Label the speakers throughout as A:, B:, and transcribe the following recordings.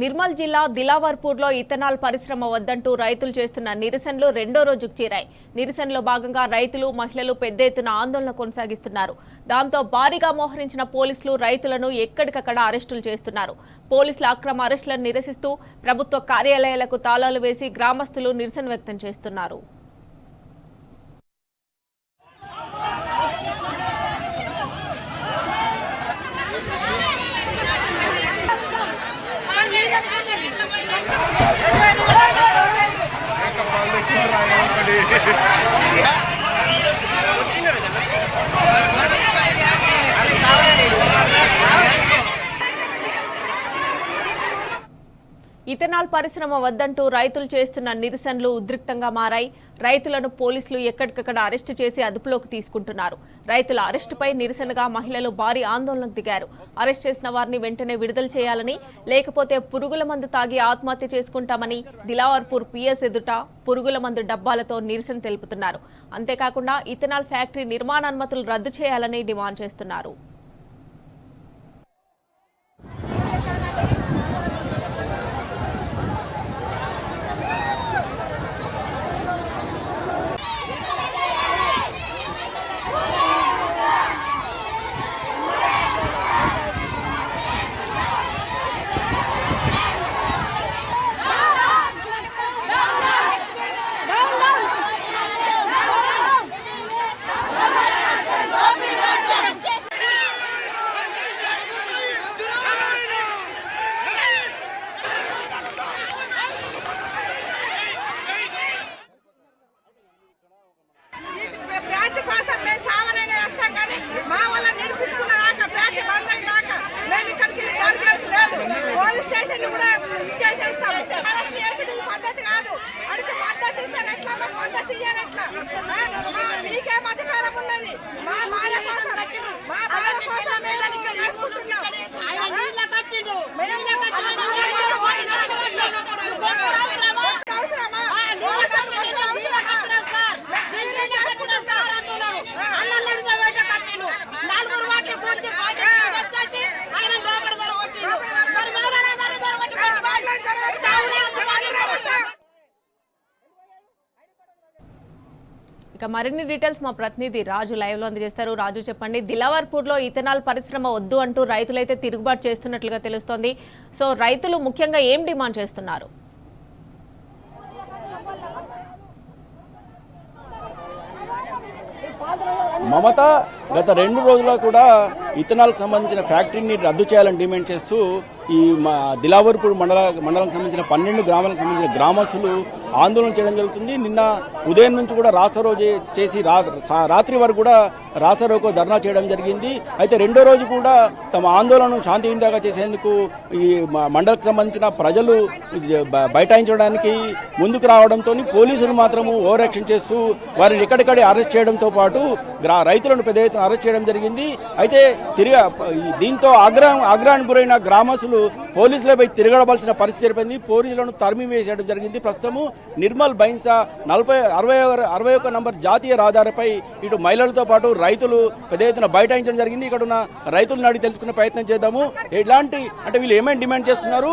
A: నిర్మల్ జిల్లా దిలావర్పూర్లో ఇథనాల్ పరిశ్రమ వద్దంటూ రైతులు చేస్తున్న నిరసనలు రెండో రోజుకు చేరాయి. నిరసనలో భాగంగా రైతులు, మహిళలు పెద్ద ఎత్తున ఆందోళన కొనసాగిస్తున్నారు. దాంతో భారీగా మోహరించిన పోలీసులు రైతులను ఎక్కడికక్కడ అరెస్టులు చేస్తున్నారు. పోలీసుల అక్రమ అరెస్టులను నిరసిస్తూ ప్రభుత్వ కార్యాలయాలకు తాళాలు వేసి గ్రామస్తులు నిరసన వ్యక్తం చేస్తున్నారు. ఇథనాల్ పరిశ్రమ వద్దంటూ రైతులు చేస్తున్న నిరసనలు ఉద్రిక్తంగా మారాయి. రైతులను పోలీసులు ఎక్కడికక్కడ అరెస్టు చేసి అదుపులోకి తీసుకుంటున్నారు. రైతుల అరెస్టుపై నిరసనగా మహిళలు భారీ ఆందోళనకు దిగారు. అరెస్ట్ చేసిన వారిని వెంటనే విడుదల చేయాలని, లేకపోతే పురుగుల మందు తాగి ఆత్మహత్య చేసుకుంటామని దిలావర్పూర్ పిఎస్ ఎదుట పురుగుల మందు డబ్బాలతో నిరసన తెలుపుతున్నారు. అంతేకాకుండా ఇథనాల్ ఫ్యాక్టరీ నిర్మాణానుమతులు రద్దు చేయాలని డిమాండ్ చేస్తున్నారు. ఇక మరిన్ని డీటెయిల్స్ మా ప్రతినిధి రాజు లైవ్ లో అందజేస్తారు. రాజు, చెప్పండి, దిలావర్పూర్ లో ఇథనాల్ పరిశ్రమ వద్దు అంటూ రైతులైతే తిరుగుబాటు చేస్తున్నట్లుగా తెలుస్తోంది. సో రైతులు ముఖ్యంగా ఏం డిమాండ్ చేస్తున్నారు?
B: మమత గత 2 రోజుల్లో కూడా ఇథనాల్కి సంబంధించిన ఫ్యాక్టరీని రద్దు చేయాలని డిమాండ్ చేస్తూ ఈ దిలావర్పూర్ మండలానికి సంబంధించిన 12 గ్రామాలకు సంబంధించిన గ్రామస్తులు ఆందోళన చేయడం జరుగుతుంది. నిన్న ఉదయం నుంచి కూడా రాసరో చేసి రాత్రి వరకు కూడా రాసరోకో ధర్నా చేయడం జరిగింది. అయితే రెండో రోజు కూడా తమ ఆందోళనను శాంతియుతంగా చేసేందుకు ఈ మండలకు సంబంధించిన ప్రజలు బైఠాయించడానికి ముందుకు రావడంతో పోలీసులు మాత్రము ఓవర్ యాక్షన్ చేస్తూ వారిని ఎక్కడికడే అరెస్ట్ చేయడంతో పాటు రైతులను పెద్ద ఎత్తున అరెస్ట్ చేయడం జరిగింది. అయితే దీంతో ఆగ్రహానికి గురైన గ్రామస్తులు పోలీసులపై తిరగడవలసిన పరిస్థితి ఏర్పడింది. పోలీసులను తరిమి వేసేయడం జరిగింది. ప్రస్తుతము నిర్మల్ బైన్సా 61 నంబర్ జాతీయ రహదారిపై ఇటు మహిళలతో పాటు రైతులు పెద్ద ఎత్తున బైఠాయించడం జరిగింది. ఇక్కడ ఉన్న రైతులను అడిగి తెలుసుకునే ప్రయత్నం చేద్దాము. ఎలాంటి అంటే వీళ్ళు ఏమేమి డిమాండ్ చేస్తున్నారు,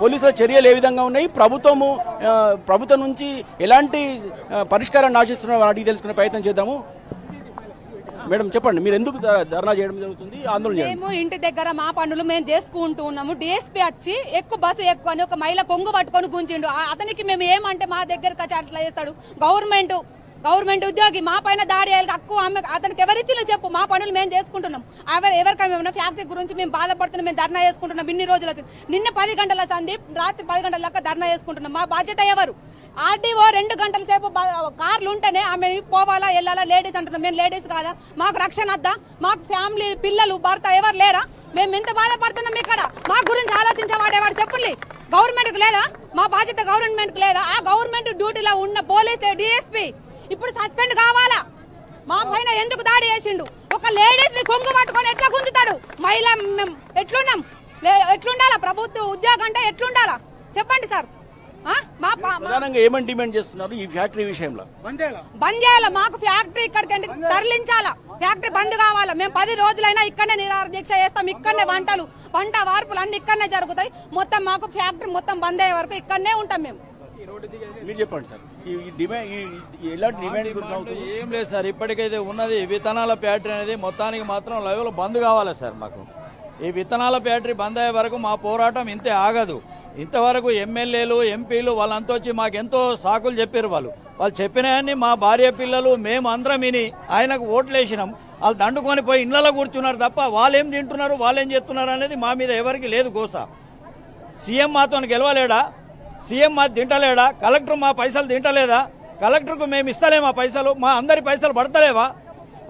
B: పోలీసుల చర్యలు ఏ విధంగా ఉన్నాయి, ప్రభుత్వం నుంచి ఎలాంటి పరిష్కారాన్ని ఆశిస్తున్నారో అడిగి తెలుసుకునే ప్రయత్నం చేద్దాము. మేడం, చెప్పండి, మీరు ఎందుకు ధర్నా చేయడం జరుగుతుంది, ఆందోళన?
C: మేము ఇంటి దగ్గర మా పనులు మేము చేసుకుంటూ ఉన్నాము. డిఎస్పీ వచ్చి బస్సు ఎక్కువ అని ఒక మహిళ కొంగు పట్టుకొని గుంజిండు. అతనికి మేము ఏమంటే మా దగ్గరకు వచ్చి అట్లా చేస్తాడు. గవర్నమెంట్ ఉద్యోగి మా పైన దాడి హక్కు అతనికి ఎవరిచ్చిలో చెప్పు. మా పనులు మేము చేసుకుంటున్నాం. ఎవరికైనా ఫ్యాక్టరీ గురించి మేము బాధపడుతున్నాం, మేము ధర్నా చేసుకుంటున్నాం. ఇన్ని రోజులు నిన్న 10 గంటల సందీప్, రాత్రి 10 గంటల దాకా ధర్నా చేసుకుంటున్నాం. మా బాధ్యత ఎవరు? ఆర్డీఓ 2 గంటల సేపు కార్లు ఉంటేనే ఆమె పోవాలా వెళ్ళాలా, లేడీస్ అంటున్నాం. మేము లేడీస్ కాదా? మాకు రక్షణ వద్దా? మాకు ఫ్యామిలీ, పిల్లలు, భర్త ఎవరు లేరా? మేము ఎంత బాధపడుతున్నాం ఇక్కడ. మా గురించి ఆలోచించేవాడేవాడు చెప్పుల్ని. గవర్నమెంట్ లేదా? మా బాధ్యత గవర్నమెంట్ లేదా? ఆ గవర్నమెంట్ డ్యూటీలో ఉన్న పోలీస్ డిఎస్పీ ఇప్పుడు సస్పెండ్ కావాలా? మా పైన ఎందుకు దాడి చేసిండు? ఒక లేడీస్ ని కొంగు పట్టుకొని ఎట్లా గుంజుతాడు? మహిళ ఎట్లుండాలా? ప్రభుత్వ ఉద్యోగం అంటే ఎట్లుండాలా చెప్పండి సార్.
B: ఏమని డిమాండ్ చేస్తున్నారు ఈ ఫ్యాక్టరీ విషయంలో?
C: బంద్ చేయాలా? మాకు ఫ్యాక్టరీ ఇక్కడికి తరలించాలా? ఫ్యాక్టరీ బంద్ కావాలా. మేము 10 రోజులైనా ఇక్కడనే నిరాహార దీక్ష చేస్తాం. ఇక్కడనే వంట వార్పులు అన్ని ఇక్కడనే జరుగుతాయి. మొత్తం మాకు ఫ్యాక్టరీ మొత్తం బంద్ అయ్యే వరకు ఇక్కడనే ఉంటాం మేము.
B: మీరు చెప్పండి సార్, ఈ డిమాండ్ ఎలాంటి డిమాండ్ గురించి అవుతుంది?
D: ఏం లేదు సార్, ఇప్పటికైతే ఉన్నది విత్తనాల ఫ్యాక్టరీ అనేది మొత్తానికి మాత్రం లైవ్లో బంద్ కావాలి సార్. మాకు ఈ విత్తనాల ఫ్యాక్టరీ బంద్ అయ్యే వరకు మా పోరాటం ఇంతే ఆగదు. ఇంతవరకు ఎమ్మెల్యేలు ఎంపీలు వాళ్ళంతా వచ్చి మాకెంతో సాకులు చెప్పారు. వాళ్ళు చెప్పినాయని మా భార్య పిల్లలు మేము అందరం విని ఆయనకు ఓట్లేసినాం. వాళ్ళు దండుకొని పోయి ఇళ్లలో కూర్చున్నారు తప్ప వాళ్ళు ఏం తింటున్నారు, వాళ్ళు ఏం చేస్తున్నారు అనేది మా మీద ఎవరికి లేదు గోస. సీఎం మాతో గెలవలేడా? సీఎం మా తింటలేడా? కలెక్టర్ మా పైసలు తింటలేదా? కలెక్టర్కు మేము ఇస్తలేమా పైసలు? మా అందరి పైసలు పడతలేవా?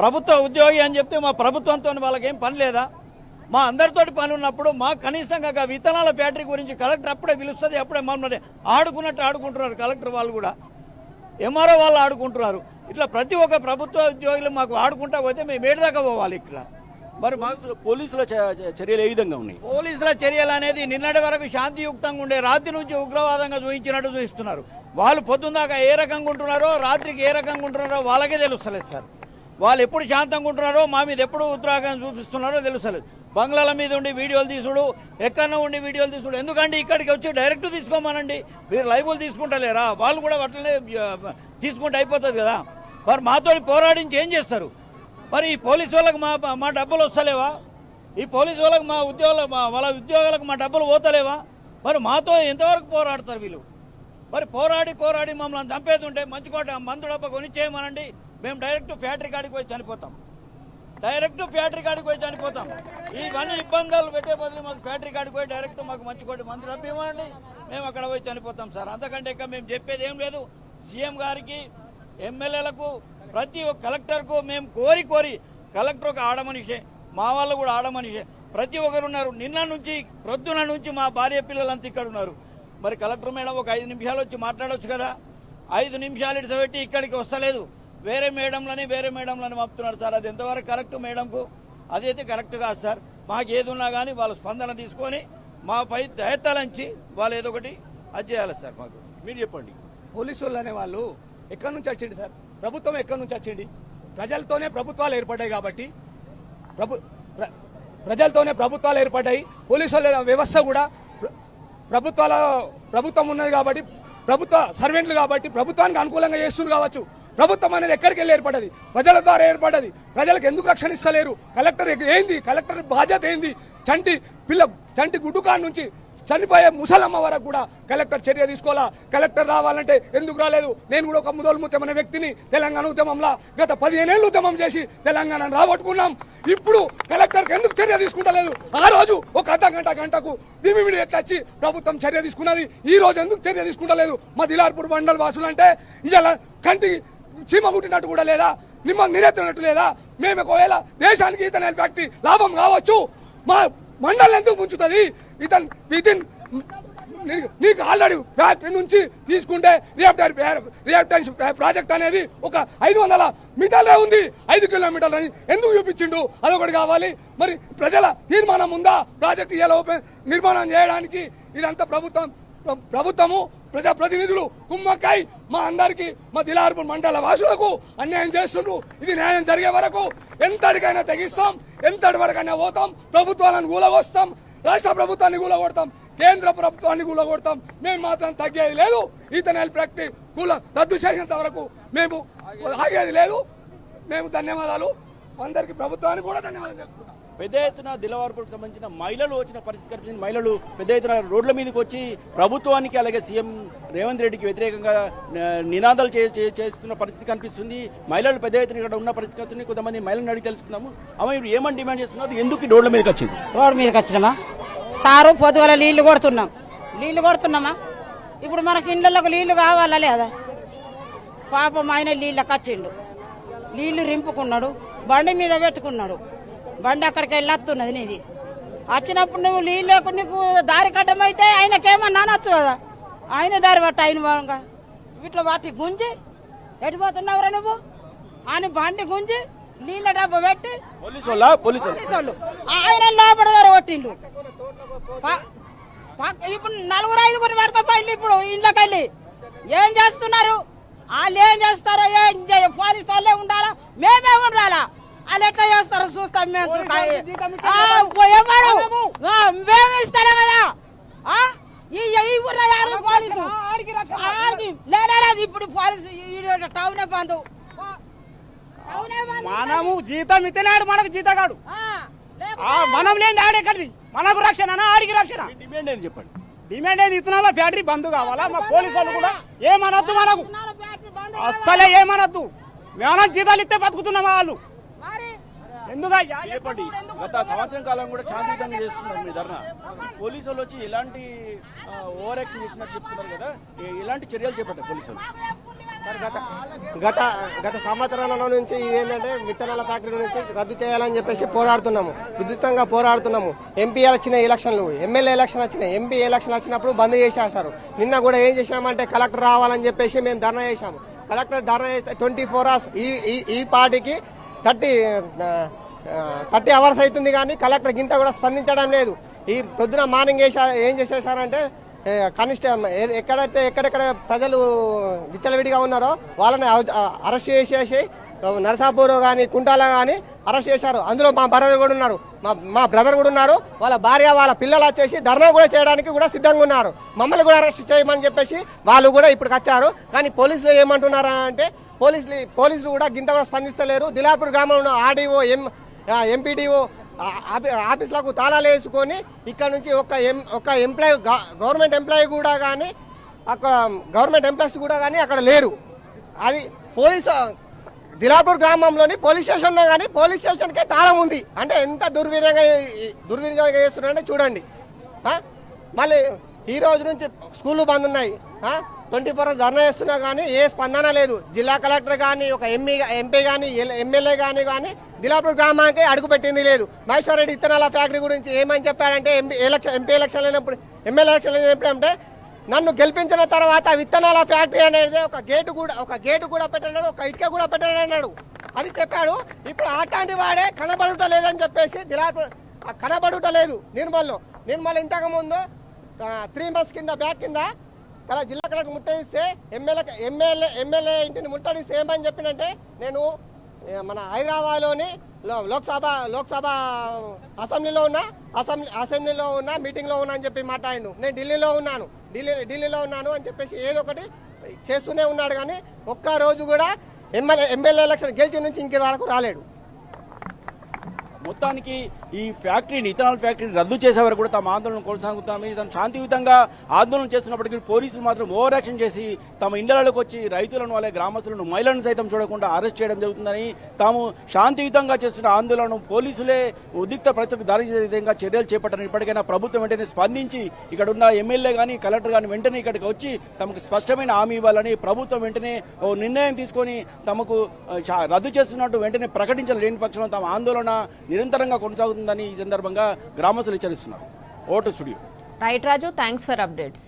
D: ప్రభుత్వ ఉద్యోగి అని చెప్తే మా ప్రభుత్వంతో వాళ్ళకేం పని లేదా? మా అందరితోటి పని ఉన్నప్పుడు మా కనీసంగా విత్తనాల ఫ్యాక్టరీ గురించి కలెక్టర్ అప్పుడే పిలుస్తుంది, అప్పుడే మమ్మల్ని ఆడుకున్నట్టు ఆడుకుంటున్నారు. కలెక్టర్ వాళ్ళు కూడా ఎంఆర్ఓ వాళ్ళు ఆడుకుంటున్నారు. ఇట్లా ప్రతి ఒక్క ప్రభుత్వ ఉద్యోగులు మాకు ఆడుకుంటా పోతే మేము ఏడుదాకా పోవాలి ఇక్కడ.
B: మరి మాకు పోలీసుల చర్యలు ఏ విధంగా ఉన్నాయి?
D: పోలీసుల చర్యలు అనేది నిన్నటి వరకు శాంతియుక్తంగా ఉండే, రాత్రి నుంచి ఉగ్రవాదంగా చూపించినట్టు చూపిస్తున్నారు. వాళ్ళు పొద్దున్నాక ఏ రకంగా ఉంటున్నారో, రాత్రికి ఏ రకంగా ఉంటున్నారో వాళ్ళకే తెలుస్తలేదు సార్. వాళ్ళు ఎప్పుడు శాంతంగా ఉంటున్నారో, మా మీద ఎప్పుడు ఉత్తరాఖండ్ చూపిస్తున్నారో తెలుస్తలేదు. బంగ్లాల మీద ఉండి వీడియోలు తీసుడు, ఎక్కడో ఉండి వీడియోలు తీసుడు. ఎందుకంటే ఇక్కడికి వచ్చి డైరెక్ట్ తీసుకోమనండి. మీరు లైవ్లు తీసుకుంటలేరా? వాళ్ళు కూడా అట్లనే తీసుకుంటే అయిపోతుంది కదా. మరి మాతో పోరాడించి ఏం చేస్తారు? మరి ఈ పోలీసు వాళ్ళకి మా డబ్బులు వస్తలేవా? ఈ పోలీసు వాళ్ళకి వాళ్ళ ఉద్యోగాలకు మా డబ్బులు పోతలేవా? మరి మాతో ఎంతవరకు పోరాడతారు వీళ్ళు? మరి పోరాడి మమ్మల్ని చంపేస్తుంటే మంచుకోట మందు డబ్బా కొనిచ్చేయమనండి. మేము డైరెక్ట్ ఫ్యాక్టరీ కాడికి పోయి చనిపోతాం. ఇవన్నీ ఇబ్బందులు పెట్టే బదులు మాకు ఫ్యాక్టరీ కాడికి పోయి డైరెక్ట్ మాకు మంచుకోటి మందు డబ్బా ఇవ్వండి, మేము అక్కడ పోయి చనిపోతాం సార్. అంతకంటే ఇంకా మేము చెప్పేది ఏం లేదు. సీఎం గారికి, ఎమ్మెల్యేలకు, ప్రతి ఒక్క కలెక్టర్కు మేము కోరి కలెక్టర్ ఒక ఆడమనిషే, మా వాళ్ళు కూడా ఆడమనిషే, ప్రతి ఒక్కరు ఉన్నారు. నిన్న నుంచి ప్రొద్దున నుంచి మా భార్య పిల్లలంతా ఇక్కడ ఉన్నారు. మరి కలెక్టర్ మేడం ఒక 5 నిమిషాలు వచ్చి మాట్లాడవచ్చు కదా. 5 నిమిషాలు ఇడిసబెట్టి ఇక్కడికి వస్తలేదు. వేరే మేడంలని పంపుతున్నారు సార్. అది ఎంతవరకు కరెక్ట్ మేడంకు? అదైతే కరెక్ట్ కాదు సార్. మాకు ఏది ఉన్నా కానీ వాళ్ళ స్పందన తీసుకొని మాపై దయతలంచి వాళ్ళు ఏదో ఒకటి అది చేయాలి సార్. మాకు
B: మీరు చెప్పండి.
E: పోలీసు వాళ్ళు అనే వాళ్ళు ఎక్కడి నుంచి వచ్చింది సార్? ప్రభుత్వం ఎక్కడి నుంచి వచ్చింది? ప్రజలతోనే ప్రభుత్వాలు ఏర్పడ్డాయి కాబట్టి ప్రజలతోనే ప్రభుత్వాలు ఏర్పడ్డాయి. పోలీసు వాళ్ళ వ్యవస్థ కూడా ప్రభుత్వం ఉన్నది కాబట్టి, ప్రభుత్వ సర్వెంట్లు కాబట్టి ప్రభుత్వానికి అనుకూలంగా చేస్తుంది కావచ్చు. ప్రభుత్వం అనేది ఎక్కడికి వెళ్ళి ఏర్పడ్డది? ప్రజల ద్వారా ఏర్పడ్డది. ప్రజలకు ఎందుకు రక్షణ ఇస్తలేరు? కలెక్టర్ ఏంది? కలెక్టర్ బాధ్యత ఏంది? చంటి గుడ్డుకాడ నుంచి చనిపోయే ముసలమ్మ వరకు కూడా కలెక్టర్ చర్య తీసుకోవాలా. కలెక్టర్ రావాలంటే ఎందుకు రాలేదు? నేను కూడా ఒక ముదోలు ముత్యమనే వ్యక్తిని. తెలంగాణ ఉద్యమంలో గత 15 ఏళ్ళు ఉద్యమం చేసి తెలంగాణను రాబట్టుకున్నాం. ఇప్పుడు కలెక్టర్కి ఎందుకు చర్య తీసుకుంటలేదు? ఆ రోజు ఒక గంటకు భీమిడి ఎట్లా వచ్చి ప్రభుత్వం చర్య తీసుకున్నది. ఈ రోజు ఎందుకు చర్య తీసుకుంటలేదు? మా దిలార్పూర్ మండల్ వాసులు అంటే ఇలా కంటి చీమ కుట్టినట్టు కూడా లేదా? నిమ్మ నిరెత్తినట్టు లేదా? మేము ఒకవేళ దేశానికి ఇతని ఫ్యాక్టరీ లాభం కావచ్చు, మా మండలం ఎందుకు ముంచుతుంది? నీకు ఆల్రెడీ ఫ్యాక్టరీ నుంచి తీసుకుంటే రియాక్టెన్స్ ప్రాజెక్ట్ అనేది ఒక 500 మీటర్లే ఉంది. 5 కిలోమీటర్లు అని ఎందుకు చూపించిండు? అదొకటి కావాలి. మరి ప్రజల తీర్మానం ఉందా ప్రాజెక్ట్ ఇలా నిర్మాణం చేయడానికి? ఇదంతా ప్రభుత్వము ప్రజాప్రతినిధులు కుమ్మక్కై మా అందరికి, మా దిలార్పూర్ మండల వాసులకు అన్యాయం చేస్తుండ్రు. ఇది న్యాయం జరిగే వరకు ఎంతటికైనా తెగిస్తాం, ఎంతటి వరకైనా పోతాం. ప్రభుత్వాలను కూలగొస్తాం, రాష్ట్ర ప్రభుత్వాన్ని కూలగొడతాం, కేంద్ర ప్రభుత్వాన్ని కూలగొడతాం. మేము మాత్రం తగ్గేది లేదు. ఈథనాల్ ఫ్యాక్టరీ రద్దు చేసేంత వరకు మేము ఆగేది లేదు. మేము ధన్యవాదాలు అందరికి, ప్రభుత్వానికి కూడా ధన్యవాదాలు చెప్తున్నాం.
B: పెద్ద ఎత్తున దిలావర్పూర్కి సంబంధించిన మహిళలు వచ్చిన పరిస్థితి కనిపించింది. మహిళలు పెద్ద ఎత్తున రోడ్ల మీదకి వచ్చి ప్రభుత్వానికి అలాగే సీఎం రేవంత్ రెడ్డికి వ్యతిరేకంగా నినాదాలు చేస్తున్న పరిస్థితి కనిపిస్తుంది. మహిళలు పెద్ద ఎత్తున ఇక్కడ ఉన్న పరిస్థితి కనిపిస్తుంది. కొంతమంది మహిళలను అడిగి తెలుసుకుందాము. అమ్మ, ఇప్పుడు ఏమని డిమాండ్ చేస్తున్నారు? ఎందుకు రోడ్ల మీదకి వచ్చింది?
F: రోడ్డు మీదకి వచ్చినామా సారు? పొద్దుగల నీళ్లు కొడుతున్నామా? ఇప్పుడు మనకి ఇళ్ళకు నీళ్లు కావాలా లేదా? పాపం ఆయన నీళ్ళకి వచ్చిండు, నీళ్లు రింపుకున్నాడు, బండి మీద పెట్టుకున్నాడు. బండి అక్కడికి వెళ్ళి వస్తున్నది నీది. వచ్చినప్పుడు నువ్వు నీళ్ళకు నీకు దారి కట్టమైతే ఆయనకేమన్నా అనొచ్చు కదా. ఆయన దారి పట్టు, ఆయన బాగా ఇట్లా వాటి గుంజి ఎడిపోతున్నావురా నువ్వు అని బండి గుంజి నీళ్ళ డబ్బా పెట్టి
B: పోలీసు వాళ్ళు
F: ఆయన లోపల గారు కొట్టిండు. ఇప్పుడు 4-5 పట్టుకపోయింది. ఇప్పుడు ఇంట్లోకి వెళ్ళి ఏం చేస్తున్నారు? వాళ్ళు ఏం చేస్తారో పోలీసు వాళ్ళే ఉండాలా, మేమే ఉండాలా? వాళ్ళు ఎట్లా చేస్తారో చూస్తాం మేము. మేము ఇస్తాం కదా పోలీసు లేదు ఇప్పుడు పోలీసు టౌన్ బంధు
E: మనము జీతం ఇతనాడు మనకు జీతగాడు మనం లేని ఆడే ఎక్కడిది మనకు రక్షణ ఆడికి రక్షణ.
B: డిమాండ్ ఏంటి చెప్పండి.
E: డిమాండ్ ఏది ఇతనాల ఫ్యాక్టరీ బంద్ కావాలా? మా పోలీసు వాళ్ళు కూడా ఏమనొద్దు, మనకు అస్సలే ఏమనొద్దు. మేమన్నా జీతాలు ఇస్తే బతుకుతున్నామా వాళ్ళు? ఎందుకయ్యా
B: చెప్పండి. గత సంవత్సరం కాలం కూడా శాంతియుతంగా చేస్తున్నారు మీ ధర్నా. పోలీసు వాళ్ళు వచ్చి ఎలాంటి ఓవర్ యాక్షన్ చేసినట్టు చెప్తున్నారు కదా, ఎలాంటి చర్యలు చేపట్టారు పోలీసు వాళ్ళు?
G: గత సంవత్సరాల నుంచి ఇదేంటంటే విత్తనాల ఫ్యాక్టరీ నుంచి రద్దు చేయాలని చెప్పేసి పోరాడుతున్నాము, విద్యుత్తంగా పోరాడుతున్నాము. ఎంపీ ఎలక్షన్లు, ఎమ్మెల్యే ఎలక్షన్ వచ్చినాయి. ఎంపీ ఎలక్షన్ వచ్చినప్పుడు బంద్ చేసేసారు. నిన్న కూడా ఏం చేసామంటే కలెక్టర్ రావాలని చెప్పేసి మేము ధర్నా చేశాము. కలెక్టర్ ధర్నా చేస్తే 24 hours ఈ పార్టీకి 30 hours అవుతుంది కానీ కలెక్టర్ గింత కూడా స్పందించడం లేదు. ఈ పొద్దున మార్నింగ్ ఏం చేసేసారంటే ఎక్కడెక్కడ ప్రజలు విచ్చలవిడిగా ఉన్నారో వాళ్ళని అరెస్ట్ చేసేసి నరసాపూర్ కానీ కుంటాల కానీ అరెస్ట్ చేశారు. అందులో మా బ్రదర్ కూడా ఉన్నారు, మా బ్రదర్ కూడా ఉన్నారు. వాళ్ళ భార్య వాళ్ళ పిల్లలు వచ్చేసి ధర్నా కూడా చేయడానికి కూడా సిద్ధంగా ఉన్నారు. మమ్మల్ని కూడా అరెస్ట్ చేయమని చెప్పేసి వాళ్ళు కూడా ఇప్పుడు వచ్చారు. కానీ పోలీసులు ఏమంటున్నారా అంటే పోలీసులు కూడా గింత కూడా స్పందిస్తలేరు. దిలాపూర్ గ్రామంలో ఆర్డీఓ ఎంపీడీఓ ఆఫీసులకు తాళాలు వేసుకొని ఇక్కడ నుంచి ఒక ఎంప్లాయీ గవర్నమెంట్ ఎంప్లాయీ కూడా కానీ అక్కడ గవర్నమెంట్ ఎంప్లాయీస్ కూడా కానీ అక్కడ లేరు. అది దిలాపూర్ గ్రామంలోని పోలీస్ స్టేషన్లో కానీ పోలీస్ స్టేషన్కే తాళం ఉంది. అంటే ఎంత దుర్వినియోగం చేస్తున్నారంటే చూడండి. మళ్ళీ ఈ రోజు నుంచి స్కూళ్ళు బంద్ ఉన్నాయి. 24 hours ధర్నా చేస్తున్నా కానీ ఏ స్పందన లేదు. జిల్లా కలెక్టర్ కానీ ఒక ఎంపీ కానీ ఎమ్మెల్యే కానీ దిలాపూర్ గ్రామానికి అడుగుపెట్టింది లేదు. మహేశ్వర్ రెడ్డి ఇత్తనాల ఫ్యాక్టరీ గురించి ఏమని చెప్పారంటే ఎంపీ ఎలక్షన్ అయినప్పుడు ఎమ్మెల్యే ఎలక్షన్ అయినప్పుడు అంటే నన్ను గెలిపించిన తర్వాత విత్తనాల ఫ్యాక్టరీ అనేది ఒక గేటు కూడా పెట్టలేడు, ఒక ఇటుక కూడా పెట్టలేడు అది చెప్పాడు. ఇప్పుడు అట్లాంటి వాడే కనబడుట లేదని చెప్పేసి దిలాపూర్ కనబడుట లేదు. నిర్మల్ ఇంతకు ముందు 3 months బ్యాక్ కింద జిల్లా కలెక్టర్ ముట్టడిస్తే ఎమ్మెల్యే ఇంటిని ముట్టడిస్తే ఏమని చెప్పినంటే నేను మన హైదరాబాద్లోని లోక్సభ అసెంబ్లీలో ఉన్నా మీటింగ్లో ఉన్నా అని చెప్పి మాట్లాడిండు. నేను ఢిల్లీలో ఉన్నాను అని చెప్పేసి ఏదో ఒకటి చేస్తూనే ఉన్నాడు. కానీ ఒక్కరోజు కూడా ఎమ్మెల్యే ఎలక్షన్ గెలిచి నుంచి ఇంక వరకు రాలేడు.
B: మొత్తానికి ఈ ఫ్యాక్టరీని ఇథనాల్ ఫ్యాక్టరీని రద్దు చేసే వరకు కూడా తమ ఆందోళన కొనసాగుతామని తను శాంతియుతంగా ఆందోళన చేస్తున్నప్పటికీ పోలీసులు మాత్రం ఓవర్ యాక్షన్ చేసి తమ ఇండ్లలోకి వచ్చి రైతులను వాళ్ళ గ్రామస్తులను మహిళలను సైతం చూడకుండా అరెస్ట్ చేయడం జరుగుతుందని, తాము శాంతియుతంగా చేస్తున్న ఆందోళనను పోలీసులే ఉద్రిక్త పరిస్థితికి దారి చేసే విధంగా చర్యలు చేపట్టారని ఇప్పటికైనా ప్రభుత్వం వెంటనే స్పందించి ఇక్కడ ఉన్న ఎమ్మెల్యే కానీ కలెక్టర్ కానీ వెంటనే ఇక్కడికి వచ్చి తమకు స్పష్టమైన హామీ ఇవ్వాలని ప్రభుత్వం వెంటనే ఓ నిర్ణయం తీసుకొని తమకు రద్దు చేస్తున్నట్టు వెంటనే ప్రకటించలేని పక్షంలో తమ ఆందోళన నిరంతరంగా కొనసాగుతుందని ఈ సందర్భంగా గ్రామస్తులు హెచ్చరిస్తున్నారు. Vote studio.
A: Right Raju, thanks for updates.